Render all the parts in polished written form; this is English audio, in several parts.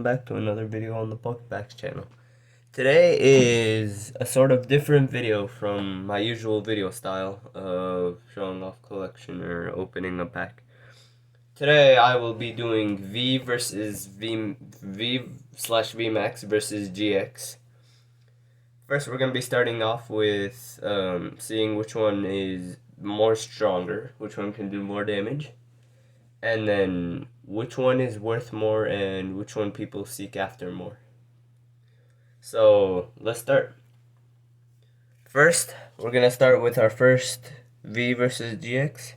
welcome back to another video on the Pokebacks channel. Today is a sort of different video from my usual video style of showing off collection or opening a pack. Today I will be doing V versus V/VMAX versus GX. First we're going to be starting off with seeing which one is more stronger, which one can do more damage. And then which one is worth more and which one people seek after more. So let's start. First, we're gonna start with our first V versus GX.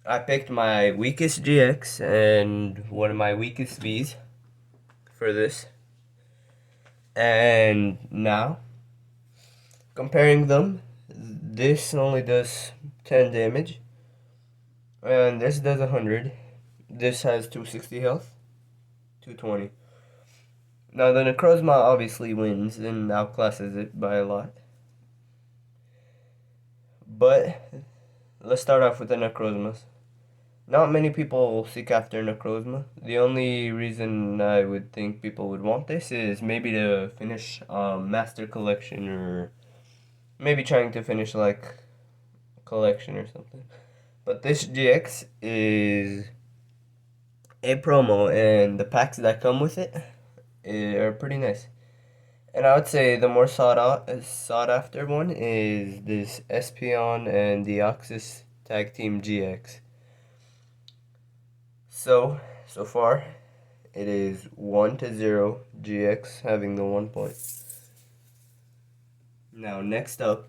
I picked my weakest GX and one of my weakest Vs for this. And now, comparing them, this only does 10 damage. And this does 100. This has 260 health. 220. Now the Necrozma obviously wins and outclasses it by a lot. But let's start off with the Necrozmas. Not many people seek after Necrozma. The only reason I would think people would want this is maybe to finish Master Collection, or maybe trying to finish like Collection or something. But this GX is a promo, and the packs that come with it are pretty nice. And I would say the more sought after one is this Espeon and Deoxys Tag Team GX. So far, it is 1-0 GX having the 1 point. Now next up,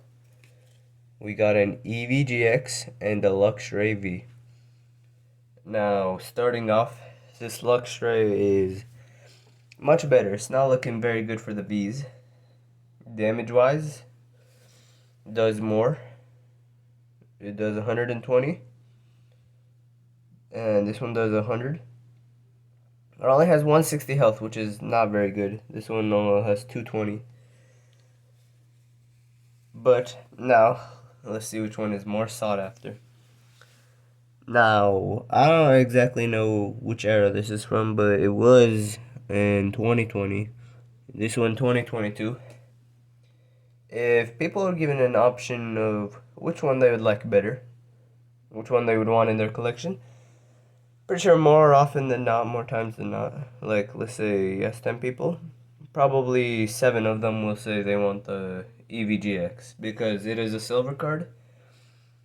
we got an Eevee GX and a Luxray V. Now starting off, this Luxray is much better. It's not looking very good for the Vs. Damage wise, does more. It does 120. And this one does 100. It only has 160 health, which is not very good. This one only has 220. But now, let's see which one is more sought after. Now, I don't exactly know which era this is from, but it was in 2020. This one 2022. If people are given an option of which one they would like better, which one they would want in their collection, pretty sure more often than not, more times than not, like let's say yes 10 people, probably 7 of them will say they want the EVGX because it is a silver card.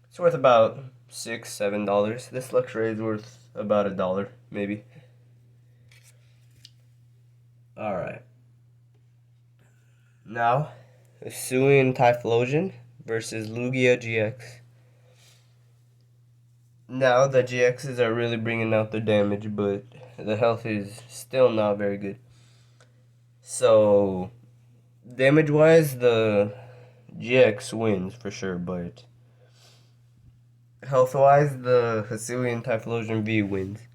It's worth about $6-7. This Luxray is worth about $1, maybe. Alright. Now, Hisuian Typhlosion versus Lugia GX. Now, the GXs are really bringing out the damage, but the health is still not very good. So, damage-wise, the GX wins for sure, but health-wise, the Hisuian Typhlosion V wins.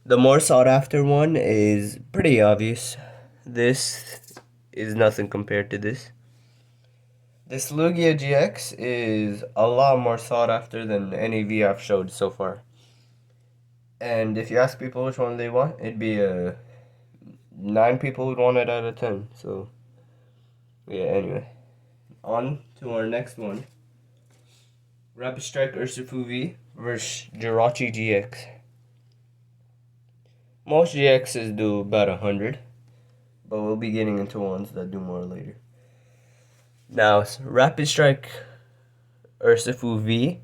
The more sought-after one is pretty obvious. This is nothing compared to this. This Lugia GX is a lot more sought after than any V I've showed so far. And if you ask people which one they want, it'd be 9 people would want it out of 10. So, yeah, anyway. On to our next one. Rapid Strike Urshifu V versus Jirachi GX. Most GXs do about 100, but we'll be getting into ones that do more later. Now, Rapid Strike Urshifu V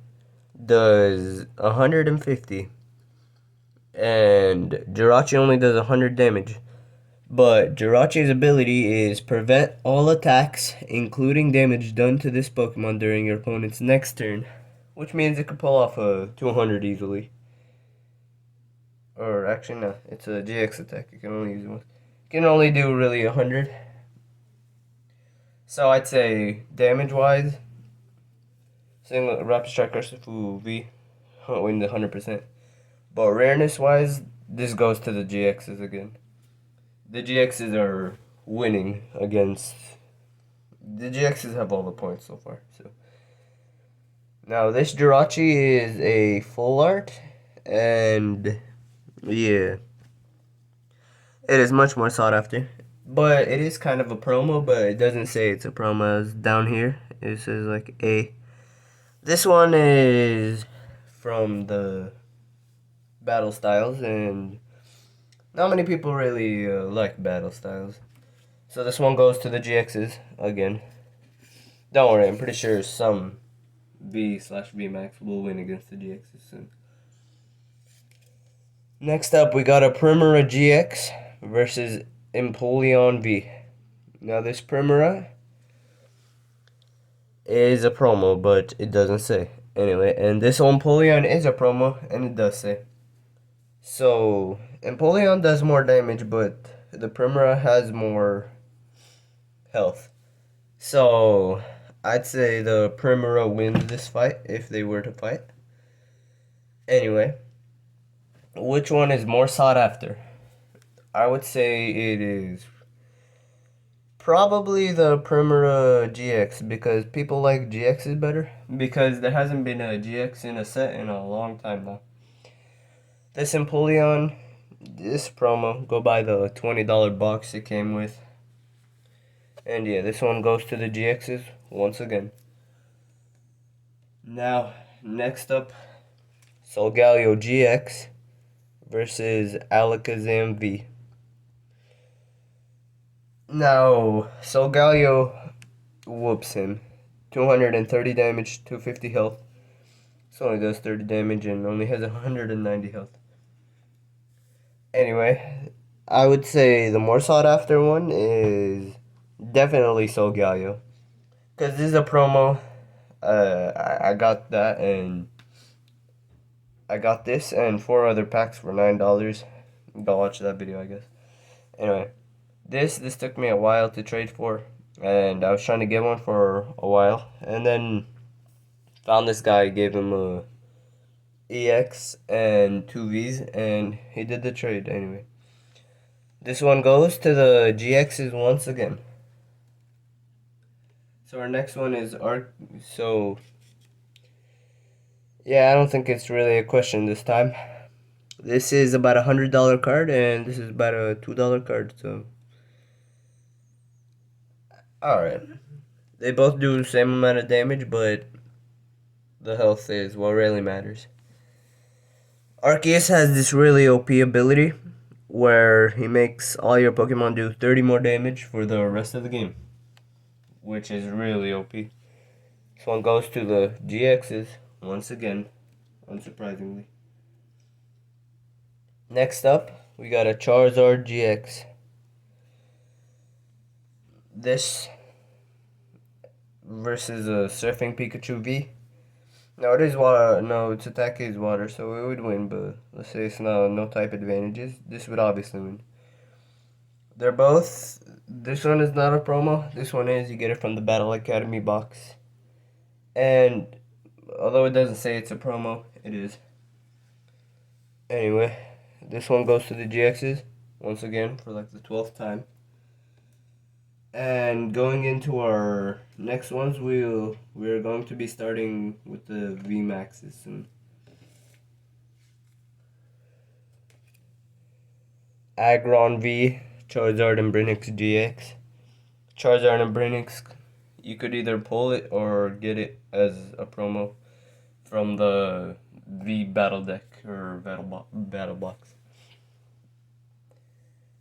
does 150, and Jirachi only does 100 damage. But Jirachi's ability is prevent all attacks, including damage done to this Pokemon during your opponent's next turn, which means it could pull off a 200 easily. Or actually, no, it's a GX attack. You can only use one. You can only do really 100. So I'd say damage-wise, saying Rapid Strike Urshifu V win the 100%. But rareness-wise, this goes to the GXs again. The GXs are winning against... The GXs have all the points so far. So now this Jirachi is a full art, and yeah. It is much more sought after. But it is kind of a promo, but it doesn't say it's a promo. As down here, it says like A. This one is from the battle styles, and not many people really like battle styles. So this one goes to the GXs again. Don't worry, I'm pretty sure some V/VMAX will win against the GXs soon. Next up, we got a Primera GX versus Empoleon V. Now this Primera is a promo, but it doesn't say. Anyway, and this Empoleon is a promo, and it does say. So, Empoleon does more damage, but the Primera has more health. So, I'd say the Primera wins this fight if they were to fight. Anyway, which one is more sought after? I would say it is probably the Primera GX because people like GXs better because there hasn't been a GX in a set in a long time now. This Empoleon, this promo, go buy the $20 box it came with. And yeah, this one goes to the GXs once again. Now, next up, Solgaleo GX versus Alakazam V. Now, Solgaleo whoops him. 230 damage, 250 health. So only does 30 damage and only has 190 health. Anyway, I would say the more sought after one is definitely Solgaleo. Because this is a promo. I got that and I got this and 4 other packs for $9. Go watch that video, I guess. Anyway, this took me a while to trade for, and I was trying to get one for a while, and then found this guy, gave him a EX and 2 Vs, and he did the trade anyway. This one goes to the GXs once again. So our next one is So yeah, I don't think it's really a question this time. This is about $100 card, and this is about a $2 card. So, all right, they both do the same amount of damage, but the health is what really matters. Arceus has this really OP ability where he makes all your Pokemon do 30 more damage for the rest of the game, which is really OP. This one goes to the GXs once again, unsurprisingly. Next up, we got a Charizard GX. This versus a Surfing Pikachu V. No, it is water. No, its attack is water, so it would win. But let's say it's no type advantages. This would obviously win. They're both. This one is not a promo. This one is. You get it from the Battle Academy box. And although it doesn't say it's a promo, it is. Anyway, this one goes to the GXs once again for like the 12th time. And going into our next ones, we're going to be starting with the VMAXs soon. Aggron V, Charizard and Brinix GX. Charizard and Brinix, you could either pull it or get it as a promo from the V battle deck or battle box.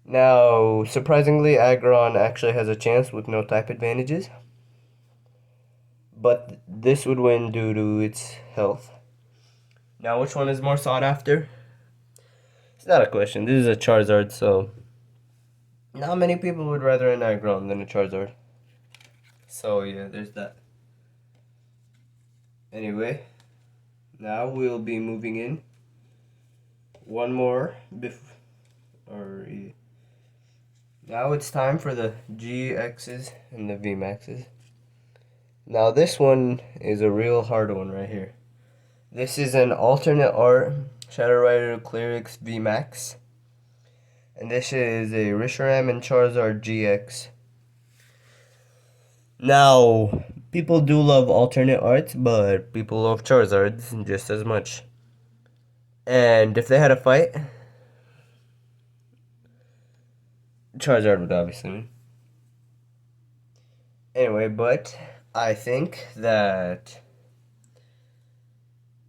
Now, surprisingly, Aggron actually has a chance with no type advantages. But this would win due to its health. Now, which one is more sought after? It's not a question. This is a Charizard, so not many people would rather an Aggron than a Charizard. So, yeah, there's that. Anyway, now we'll be moving in. One more Now it's time for the GXs and the VMAXs. Now this one is a real hard one right here. This is an alternate art Shadow Rider Clerics VMAX. And this is a Reshiram and Charizard GX. Now, people do love alternate arts, but people love Charizards just as much. And if they had a fight, Charizard would obviously win. Anyway, but I think that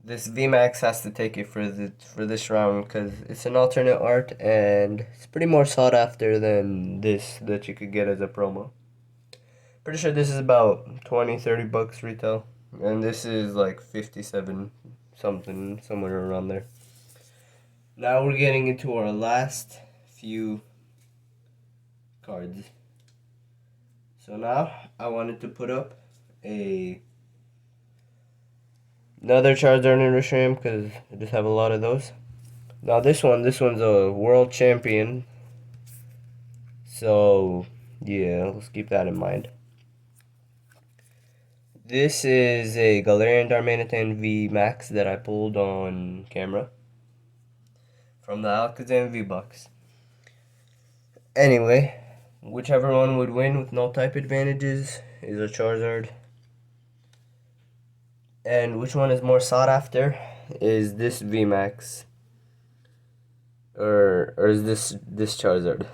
this VMAX has to take it for this round because it's an alternate art and it's pretty more sought after than this that you could get as a promo. Pretty sure this is about 20-30 bucks retail, and this is like 57 something, somewhere around there. Now we're getting into our last few cards. So now I wanted to put up another Charizard and Reshiram because I just have a lot of those. Now this one's a world champion. So yeah, let's keep that in mind. This is a Galarian Darmanitan V Max that I pulled on camera from the Alakazam V box. Anyway, whichever one would win with no type advantages is a Charizard. And which one is more sought after is this VMAX. Or is this Charizard.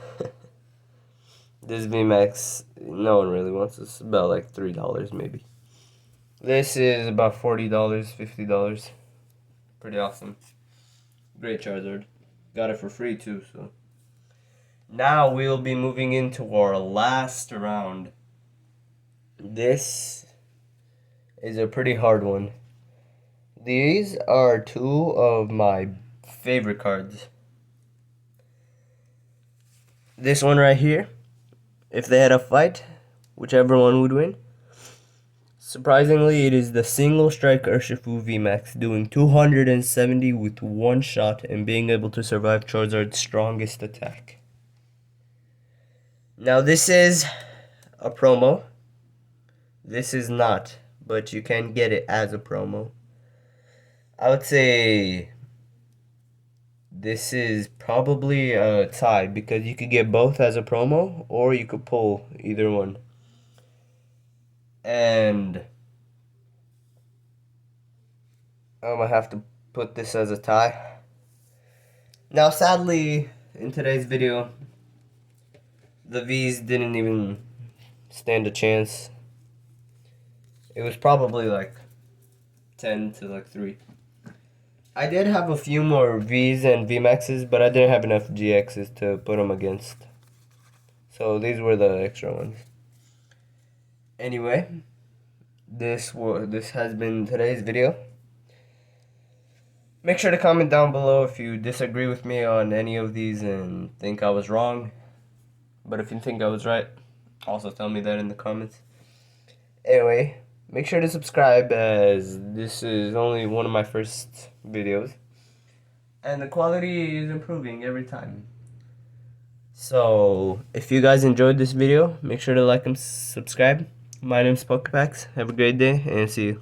This VMAX, no one really wants. It's about like $3 maybe. This is about $40, $50. Pretty awesome. Great Charizard. Got it for free too, so. Now we'll be moving into our last round. This is a pretty hard one. These are two of my favorite cards. This one right here, if they had a fight, whichever one would win. Surprisingly, it is the single strike Urshifu VMAX doing 270 with one shot and being able to survive Charizard's strongest attack. Now this is a promo. This is not, but you can get it as a promo. I would say this is probably a tie because you could get both as a promo or you could pull either one. And I'm gonna have to put this as a tie. Now sadly, in today's video, the V's didn't even stand a chance. It was probably like 10 to like 3. I did have a few more V's and VMAXs, but I didn't have enough GXs to put them against. So these were the extra ones. Anyway, this has been today's video. Make sure to comment down below if you disagree with me on any of these and think I was wrong. But if you think I was right, also tell me that in the comments. Anyway, make sure to subscribe as this is only one of my first videos. And the quality is improving every time. So, if you guys enjoyed this video, make sure to like and subscribe. My name's Pokepax. Have a great day and see you.